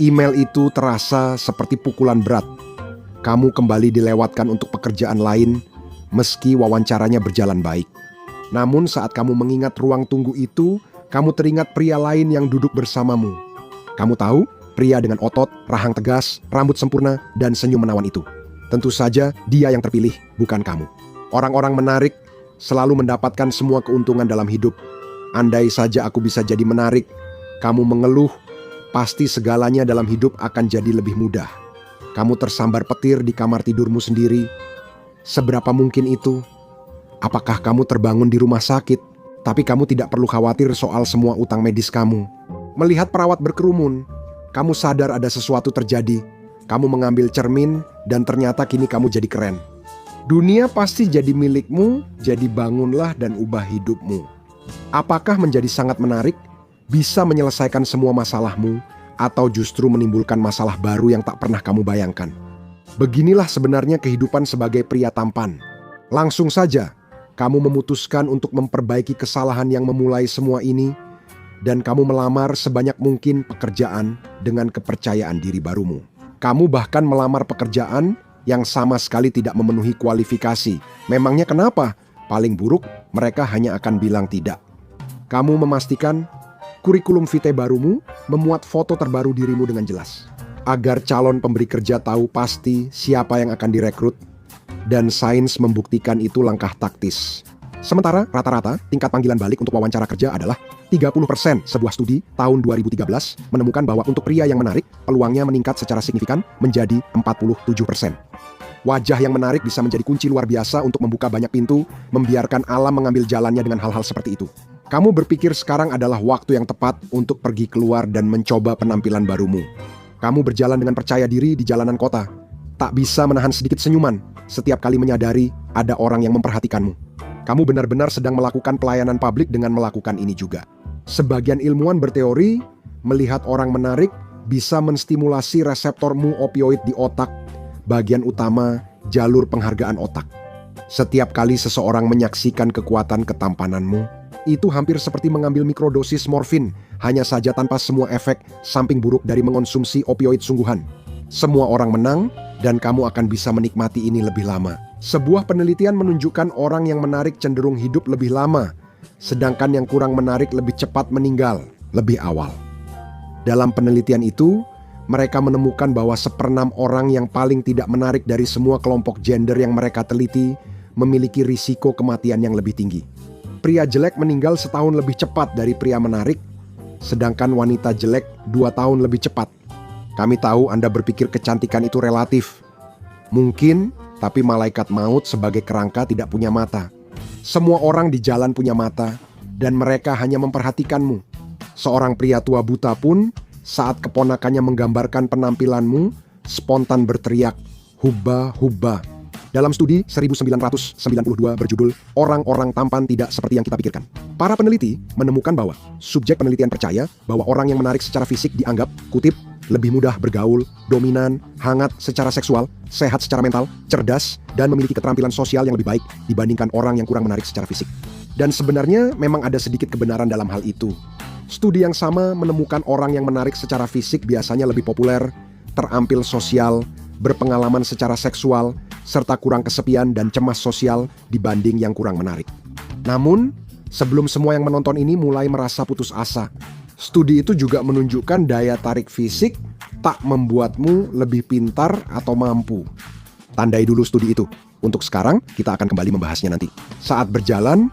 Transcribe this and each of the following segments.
Email itu terasa seperti pukulan berat. Kamu kembali dilewatkan untuk pekerjaan lain, meski wawancaranya berjalan baik. Namun saat kamu mengingat ruang tunggu itu, kamu teringat pria lain yang duduk bersamamu. Kamu tahu, pria dengan otot, rahang tegas, rambut sempurna, dan senyum menawan itu. Tentu saja dia yang terpilih, bukan kamu. Orang-orang menarik selalu mendapatkan semua keuntungan dalam hidup. Andai saja aku bisa jadi menarik, kamu mengeluh, pasti segalanya dalam hidup akan jadi lebih mudah. Kamu tersambar petir di kamar tidurmu sendiri. Seberapa mungkin itu? Apakah kamu terbangun di rumah sakit, tapi kamu tidak perlu khawatir soal semua utang medis kamu? Melihat perawat berkerumun, kamu sadar ada sesuatu terjadi. Kamu mengambil cermin dan ternyata kini kamu jadi keren. Dunia pasti jadi milikmu, jadi bangunlah dan ubah hidupmu. Apakah menjadi sangat menarik, bisa menyelesaikan semua masalahmu, atau justru menimbulkan masalah baru yang tak pernah kamu bayangkan? Beginilah sebenarnya kehidupan sebagai pria tampan. Langsung saja, kamu memutuskan untuk memperbaiki kesalahan yang memulai semua ini, dan kamu melamar sebanyak mungkin pekerjaan dengan kepercayaan diri barumu. Kamu bahkan melamar pekerjaan yang sama sekali tidak memenuhi kualifikasi. Memangnya kenapa? Paling buruk, mereka hanya akan bilang tidak. Kamu memastikan kurikulum vitae barumu memuat foto terbaru dirimu dengan jelas, agar calon pemberi kerja tahu pasti siapa yang akan direkrut, dan sains membuktikan itu langkah taktis. Sementara rata-rata tingkat panggilan balik untuk wawancara kerja adalah 30%. Sebuah studi tahun 2013 menemukan bahwa untuk pria yang menarik, peluangnya meningkat secara signifikan menjadi 47%. Wajah yang menarik bisa menjadi kunci luar biasa untuk membuka banyak pintu, membiarkan alam mengambil jalannya dengan hal-hal seperti itu. Kamu berpikir sekarang adalah waktu yang tepat untuk pergi keluar dan mencoba penampilan barumu. Kamu berjalan dengan percaya diri di jalanan kota. Tak bisa menahan sedikit senyuman setiap kali menyadari ada orang yang memperhatikanmu. Kamu benar-benar sedang melakukan pelayanan publik dengan melakukan ini juga. Sebagian ilmuwan berteori, melihat orang menarik bisa menstimulasi reseptor-mu opioid di otak, bagian utama jalur penghargaan otak. Setiap kali seseorang menyaksikan kekuatan ketampananmu, itu hampir seperti mengambil mikrodosis morfin, hanya saja tanpa semua efek samping buruk dari mengonsumsi opioid sungguhan. Semua orang menang, dan kamu akan bisa menikmati ini lebih lama. Sebuah penelitian menunjukkan orang yang menarik cenderung hidup lebih lama, sedangkan yang kurang menarik lebih cepat meninggal lebih awal. Dalam penelitian itu, mereka menemukan bahwa 1/6 orang yang paling tidak menarik dari semua kelompok gender yang mereka teliti memiliki risiko kematian yang lebih tinggi. Pria jelek meninggal setahun lebih cepat dari pria menarik, sedangkan wanita jelek 2 tahun lebih cepat. Kami tahu Anda berpikir kecantikan itu relatif. Mungkin, tapi malaikat maut sebagai kerangka tidak punya mata. Semua orang di jalan punya mata, dan mereka hanya memperhatikanmu. Seorang pria tua buta pun, saat keponakannya menggambarkan penampilanmu, spontan berteriak, "Hubba, hubba." Dalam studi 1992 berjudul "Orang-orang Tampan Tidak Seperti Yang Kita Pikirkan", para peneliti menemukan bahwa subjek penelitian percaya bahwa orang yang menarik secara fisik dianggap, kutip, lebih mudah bergaul, dominan, hangat secara seksual, sehat secara mental, cerdas, dan memiliki keterampilan sosial yang lebih baik dibandingkan orang yang kurang menarik secara fisik. Dan sebenarnya memang ada sedikit kebenaran dalam hal itu. Studi yang sama menemukan orang yang menarik secara fisik biasanya lebih populer, terampil sosial, berpengalaman secara seksual, serta kurang kesepian dan cemas sosial dibanding yang kurang menarik. Namun, sebelum semua yang menonton ini mulai merasa putus asa, studi itu juga menunjukkan daya tarik fisik tak membuatmu lebih pintar atau mampu. Tandai dulu studi itu. Untuk sekarang, kita akan kembali membahasnya nanti. Saat berjalan,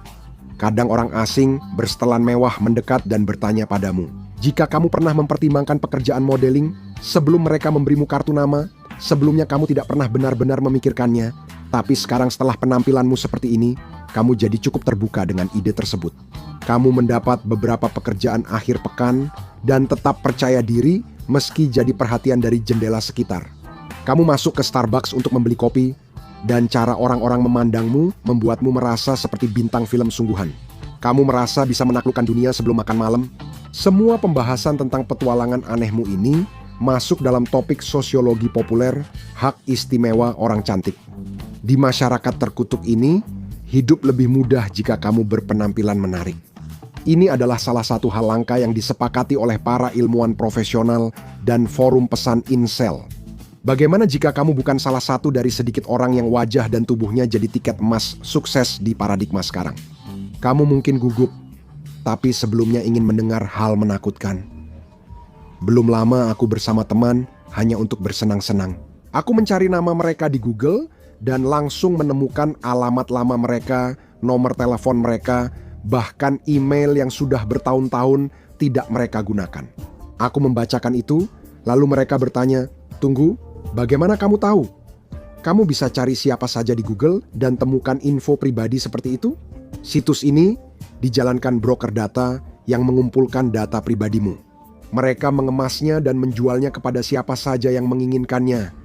kadang orang asing bersetelan mewah mendekat dan bertanya padamu. Jika kamu pernah mempertimbangkan pekerjaan modeling, sebelum mereka memberimu kartu nama, sebelumnya kamu tidak pernah benar-benar memikirkannya, tapi sekarang setelah penampilanmu seperti ini, kamu jadi cukup terbuka dengan ide tersebut. Kamu mendapat beberapa pekerjaan akhir pekan dan tetap percaya diri meski jadi perhatian dari jendela sekitar. Kamu masuk ke Starbucks untuk membeli kopi, dan cara orang-orang memandangmu membuatmu merasa seperti bintang film sungguhan. Kamu merasa bisa menaklukkan dunia sebelum makan malam. Semua pembahasan tentang petualangan anehmu ini masuk dalam topik sosiologi populer, hak istimewa orang cantik. Di masyarakat terkutuk ini, hidup lebih mudah jika kamu berpenampilan menarik. Ini adalah salah satu hal langka yang disepakati oleh para ilmuwan profesional dan forum pesan incel. Bagaimana jika kamu bukan salah satu dari sedikit orang yang wajah dan tubuhnya jadi tiket emas sukses di paradigma sekarang? Kamu mungkin gugup, tapi sebelumnya ingin mendengar hal menakutkan. Belum lama aku bersama teman hanya untuk bersenang-senang. Aku mencari nama mereka di Google dan langsung menemukan alamat lama mereka, nomor telepon mereka, bahkan email yang sudah bertahun-tahun tidak mereka gunakan. Aku membacakan itu, lalu mereka bertanya, "Tunggu, bagaimana kamu tahu? Kamu bisa cari siapa saja di Google dan temukan info pribadi seperti itu?" Situs ini dijalankan broker data yang mengumpulkan data pribadimu. Mereka mengemasnya dan menjualnya kepada siapa saja yang menginginkannya.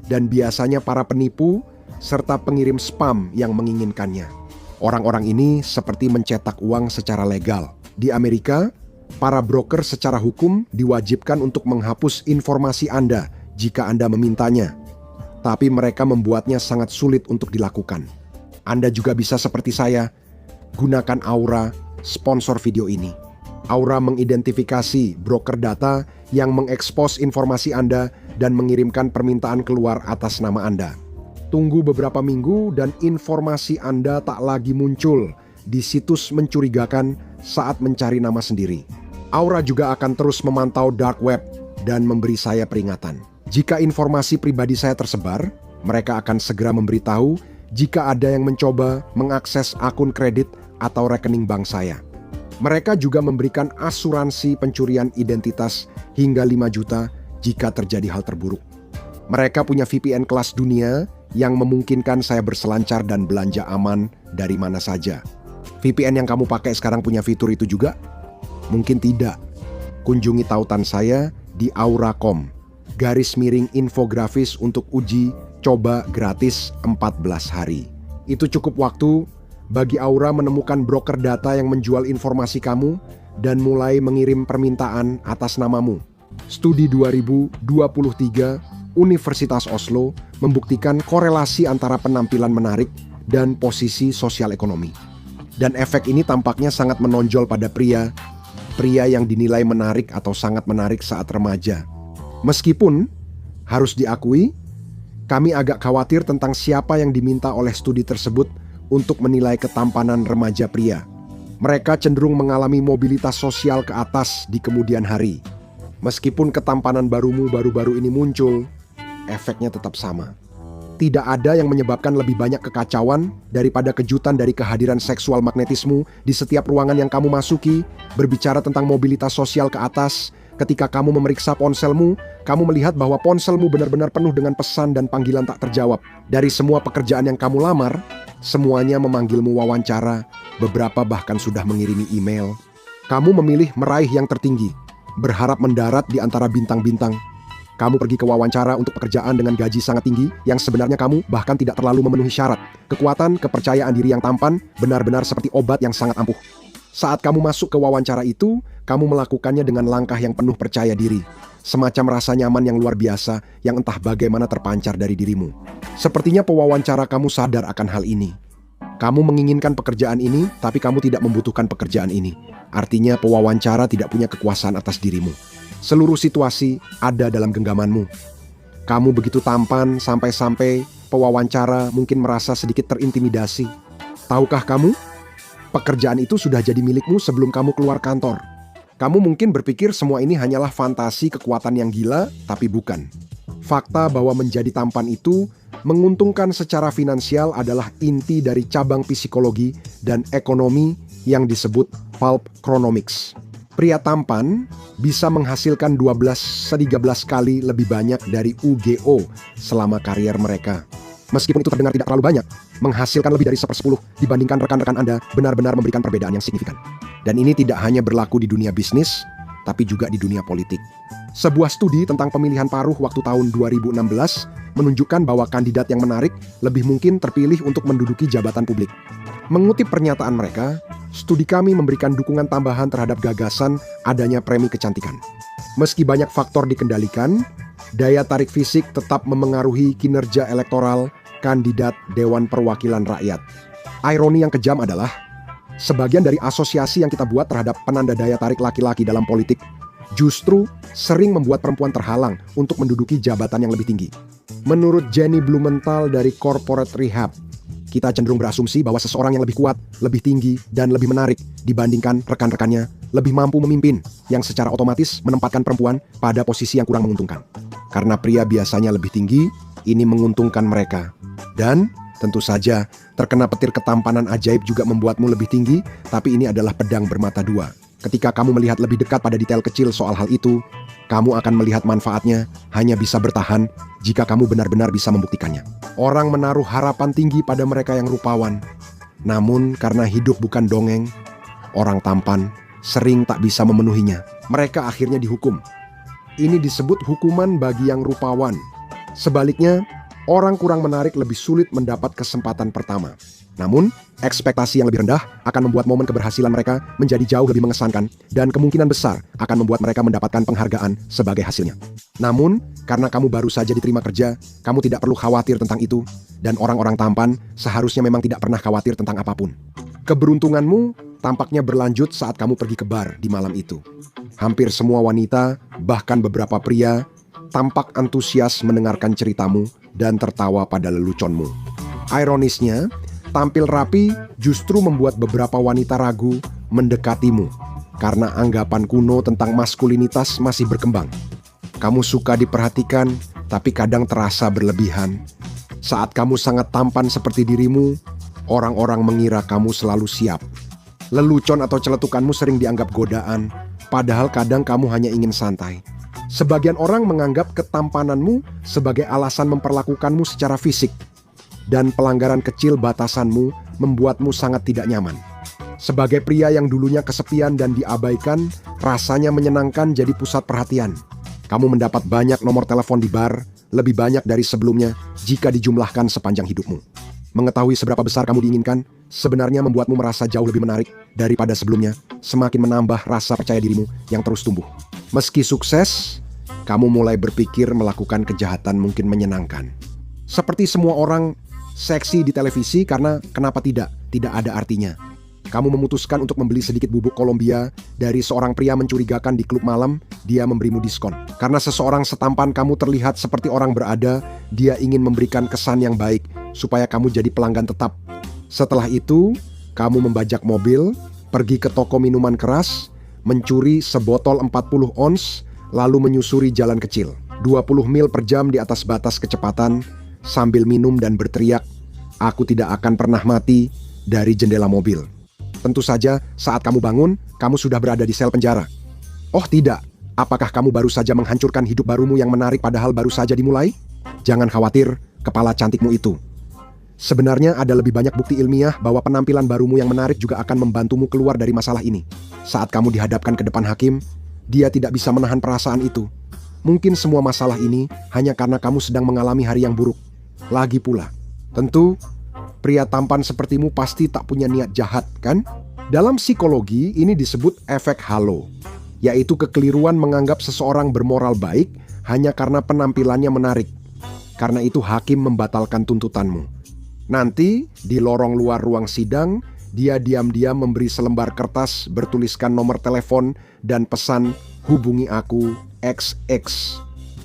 Dan biasanya para penipu serta pengirim spam yang menginginkannya. Orang-orang ini seperti mencetak uang secara legal. Di Amerika, para broker secara hukum diwajibkan untuk menghapus informasi Anda jika Anda memintanya. Tapi mereka membuatnya sangat sulit untuk dilakukan. Anda juga bisa seperti saya, gunakan Aura, sponsor video ini. Aura mengidentifikasi broker data yang mengekspos informasi Anda dan mengirimkan permintaan keluar atas nama Anda. Tunggu beberapa minggu dan informasi Anda tak lagi muncul di situs mencurigakan saat mencari nama sendiri. Aura juga akan terus memantau dark web dan memberi saya peringatan. Jika informasi pribadi saya tersebar, mereka akan segera memberitahu jika ada yang mencoba mengakses akun kredit atau rekening bank saya. Mereka juga memberikan asuransi pencurian identitas hingga 5 juta jika terjadi hal terburuk. Mereka punya VPN kelas dunia yang memungkinkan saya berselancar dan belanja aman dari mana saja. VPN yang kamu pakai sekarang punya fitur itu juga? Mungkin tidak. Kunjungi tautan saya di aura.com. /infografis untuk uji coba gratis 14 hari. Itu cukup waktu bagi Aura menemukan broker data yang menjual informasi kamu dan mulai mengirim permintaan atas namamu. Studi 2023 Universitas Oslo membuktikan korelasi antara penampilan menarik dan posisi sosial ekonomi. Dan efek ini tampaknya sangat menonjol pada pria yang dinilai menarik atau sangat menarik saat remaja. Meskipun, harus diakui, kami agak khawatir tentang siapa yang diminta oleh studi tersebut untuk menilai ketampanan remaja pria. Mereka cenderung mengalami mobilitas sosial ke atas di kemudian hari. Meskipun ketampanan barumu baru-baru ini muncul, efeknya tetap sama. Tidak ada yang menyebabkan lebih banyak kekacauan daripada kejutan dari kehadiran seksual magnetismu di setiap ruangan yang kamu masuki. Berbicara tentang mobilitas sosial ke atas, ketika kamu memeriksa ponselmu, kamu melihat bahwa ponselmu benar-benar penuh dengan pesan dan panggilan tak terjawab. Dari semua pekerjaan yang kamu lamar, semuanya memanggilmu wawancara, beberapa bahkan sudah mengirimi email. Kamu memilih meraih yang tertinggi, berharap mendarat di antara bintang-bintang. Kamu pergi ke wawancara untuk pekerjaan dengan gaji sangat tinggi yang sebenarnya kamu bahkan tidak terlalu memenuhi syarat. Kekuatan, kepercayaan diri yang tampan, benar-benar seperti obat yang sangat ampuh. Saat kamu masuk ke wawancara itu, kamu melakukannya dengan langkah yang penuh percaya diri. Semacam rasa nyaman yang luar biasa yang entah bagaimana terpancar dari dirimu. Sepertinya pewawancara kamu sadar akan hal ini. Kamu menginginkan pekerjaan ini, tapi kamu tidak membutuhkan pekerjaan ini. Artinya pewawancara tidak punya kekuasaan atas dirimu. Seluruh situasi ada dalam genggamanmu. Kamu begitu tampan sampai-sampai pewawancara mungkin merasa sedikit terintimidasi. Tahukah kamu? Pekerjaan itu sudah jadi milikmu sebelum kamu keluar kantor. Kamu mungkin berpikir semua ini hanyalah fantasi kekuatan yang gila, tapi bukan. Fakta bahwa menjadi tampan itu menguntungkan secara finansial adalah inti dari cabang psikologi dan ekonomi yang disebut pulpchronomics. Pria tampan bisa menghasilkan 12-13 kali lebih banyak dari UGO selama karier mereka. Meskipun itu terdengar tidak terlalu banyak, menghasilkan lebih dari 1/10 dibandingkan rekan-rekan Anda benar-benar memberikan perbedaan yang signifikan. Dan ini tidak hanya berlaku di dunia bisnis, tapi juga di dunia politik. Sebuah studi tentang pemilihan paruh waktu tahun 2016 menunjukkan bahwa kandidat yang menarik lebih mungkin terpilih untuk menduduki jabatan publik. Mengutip pernyataan mereka, studi kami memberikan dukungan tambahan terhadap gagasan adanya premi kecantikan. Meski banyak faktor dikendalikan, daya tarik fisik tetap memengaruhi kinerja elektoral kandidat Dewan Perwakilan Rakyat. Ironi yang kejam adalah, Sebagian dari asosiasi yang kita buat terhadap penanda daya tarik laki-laki dalam politik justru sering membuat perempuan terhalang untuk menduduki jabatan yang lebih tinggi. Menurut Jenny Blumenthal dari Corporate Rehab, kita cenderung berasumsi bahwa seseorang yang lebih kuat, lebih tinggi, dan lebih menarik dibandingkan rekan-rekannya lebih mampu memimpin, yang secara otomatis menempatkan perempuan pada posisi yang kurang menguntungkan. Karena pria biasanya lebih tinggi, ini menguntungkan mereka. Dan tentu saja, terkena petir ketampanan ajaib juga membuatmu lebih tinggi, tapi ini adalah pedang bermata dua. Ketika kamu melihat lebih dekat pada detail kecil soal hal itu, kamu akan melihat manfaatnya hanya bisa bertahan jika kamu benar-benar bisa membuktikannya. Orang menaruh harapan tinggi pada mereka yang rupawan. Namun karena hidup bukan dongeng, orang tampan sering tak bisa memenuhinya. Mereka akhirnya dihukum. Ini disebut hukuman bagi yang rupawan. Sebaliknya, orang kurang menarik lebih sulit mendapat kesempatan pertama. Namun, ekspektasi yang lebih rendah akan membuat momen keberhasilan mereka menjadi jauh lebih mengesankan dan kemungkinan besar akan membuat mereka mendapatkan penghargaan sebagai hasilnya. Namun, karena kamu baru saja diterima kerja, kamu tidak perlu khawatir tentang itu, dan orang-orang tampan seharusnya memang tidak pernah khawatir tentang apapun. Keberuntunganmu tampaknya berlanjut saat kamu pergi ke bar di malam itu. Hampir semua wanita, bahkan beberapa pria, tampak antusias mendengarkan ceritamu dan tertawa pada leluconmu. Ironisnya, tampil rapi justru membuat beberapa wanita ragu mendekatimu karena anggapan kuno tentang maskulinitas masih berkembang. Kamu suka diperhatikan, tapi kadang terasa berlebihan. Saat kamu sangat tampan seperti dirimu, orang-orang mengira kamu selalu siap. Lelucon atau celetukanmu sering dianggap godaan, padahal kadang kamu hanya ingin santai. Sebagian orang menganggap ketampananmu sebagai alasan memperlakukanmu secara fisik, dan pelanggaran kecil batasanmu membuatmu sangat tidak nyaman. Sebagai pria yang dulunya kesepian dan diabaikan, rasanya menyenangkan jadi pusat perhatian. Kamu mendapat banyak nomor telepon di bar, lebih banyak dari sebelumnya jika dijumlahkan sepanjang hidupmu. Mengetahui seberapa besar kamu diinginkan, sebenarnya membuatmu merasa jauh lebih menarik daripada sebelumnya, semakin menambah rasa percaya dirimu yang terus tumbuh. Meski sukses, kamu mulai berpikir melakukan kejahatan mungkin menyenangkan. Seperti semua orang, seksi di televisi karena kenapa tidak ada artinya. Kamu memutuskan untuk membeli sedikit bubuk Kolombia dari seorang pria mencurigakan di klub malam, dia memberimu diskon. Karena seseorang setampan kamu terlihat seperti orang berada, dia ingin memberikan kesan yang baik supaya kamu jadi pelanggan tetap. Setelah itu, kamu membajak mobil, pergi ke toko minuman keras, mencuri sebotol 40 ons, lalu menyusuri jalan kecil, 20 mil per jam di atas batas kecepatan, sambil minum dan berteriak, "Aku tidak akan pernah mati," dari jendela mobil. Tentu saja, saat kamu bangun, kamu sudah berada di sel penjara. Oh tidak, apakah kamu baru saja menghancurkan hidup barumu yang menarik padahal baru saja dimulai? Jangan khawatir, kepala cantikmu itu. Sebenarnya ada lebih banyak bukti ilmiah bahwa penampilan barumu yang menarik juga akan membantumu keluar dari masalah ini. Saat kamu dihadapkan ke depan hakim, dia tidak bisa menahan perasaan itu. Mungkin semua masalah ini hanya karena kamu sedang mengalami hari yang buruk. Lagi pula, tentu pria tampan sepertimu pasti tak punya niat jahat, kan? Dalam psikologi, ini disebut efek halo, yaitu kekeliruan menganggap seseorang bermoral baik hanya karena penampilannya menarik. Karena itu hakim membatalkan tuntutanmu. Nanti, di lorong luar ruang sidang, dia diam-diam memberi selembar kertas bertuliskan nomor telepon dan pesan, "Hubungi aku XX."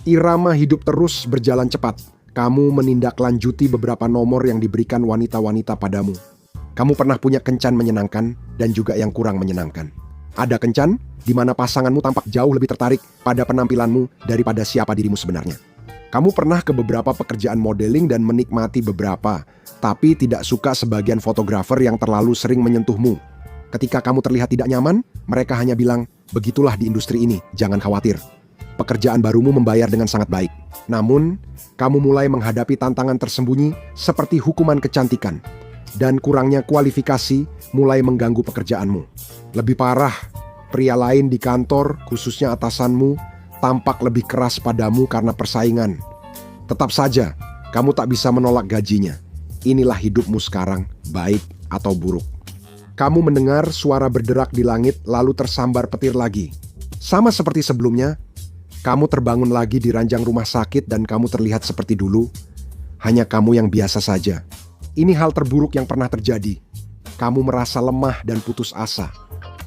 Irama hidup terus berjalan cepat. Kamu menindaklanjuti beberapa nomor yang diberikan wanita-wanita padamu. Kamu pernah punya kencan menyenangkan dan juga yang kurang menyenangkan. Ada kencan di mana pasanganmu tampak jauh lebih tertarik pada penampilanmu daripada siapa dirimu sebenarnya. Kamu pernah ke beberapa pekerjaan modeling dan menikmati beberapa, tapi tidak suka sebagian fotografer yang terlalu sering menyentuhmu. Ketika kamu terlihat tidak nyaman, mereka hanya bilang, "Begitulah di industri ini, jangan khawatir. Pekerjaan barumu membayar dengan sangat baik." Namun, kamu mulai menghadapi tantangan tersembunyi seperti hukuman kecantikan, dan kurangnya kualifikasi mulai mengganggu pekerjaanmu. Lebih parah, pria lain di kantor, khususnya atasanmu, tampak lebih keras padamu karena persaingan. Tetap saja, kamu tak bisa menolak gajinya. Inilah hidupmu sekarang, baik atau buruk. Kamu mendengar suara berderak di langit lalu tersambar petir lagi. Sama seperti sebelumnya, kamu terbangun lagi di ranjang rumah sakit dan kamu terlihat seperti dulu. Hanya kamu yang biasa saja. Ini hal terburuk yang pernah terjadi. kamu merasa lemah dan putus asa.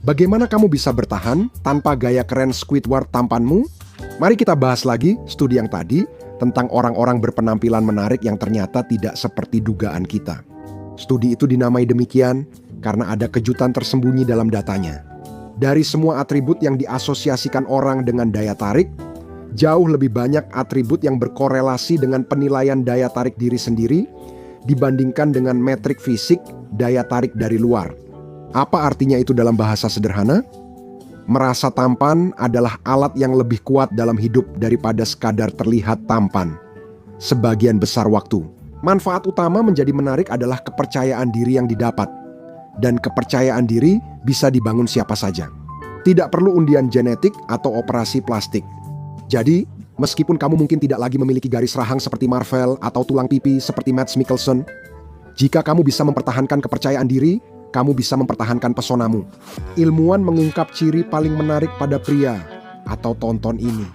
Bagaimana kamu bisa bertahan tanpa gaya keren Squidward tampanmu? Mari kita bahas lagi studi yang tadi tentang orang-orang berpenampilan menarik yang ternyata tidak seperti dugaan kita. Studi itu dinamai demikian karena ada kejutan tersembunyi dalam datanya. Dari semua atribut yang diasosiasikan orang dengan daya tarik, jauh lebih banyak atribut yang berkorelasi dengan penilaian daya tarik diri sendiri dibandingkan dengan metrik fisik daya tarik dari luar. Apa artinya itu dalam bahasa sederhana? Merasa tampan adalah alat yang lebih kuat dalam hidup daripada sekadar terlihat tampan. Sebagian besar waktu, manfaat utama menjadi menarik adalah kepercayaan diri yang didapat. Dan kepercayaan diri bisa dibangun siapa saja. Tidak perlu undian genetik atau operasi plastik. Jadi, meskipun kamu mungkin tidak lagi memiliki garis rahang seperti Marvel atau tulang pipi seperti Mads Mikkelsen, jika kamu bisa mempertahankan kepercayaan diri, kamu bisa mempertahankan pesonamu. Ilmuwan mengungkap ciri paling menarik pada pria, atau tonton ini.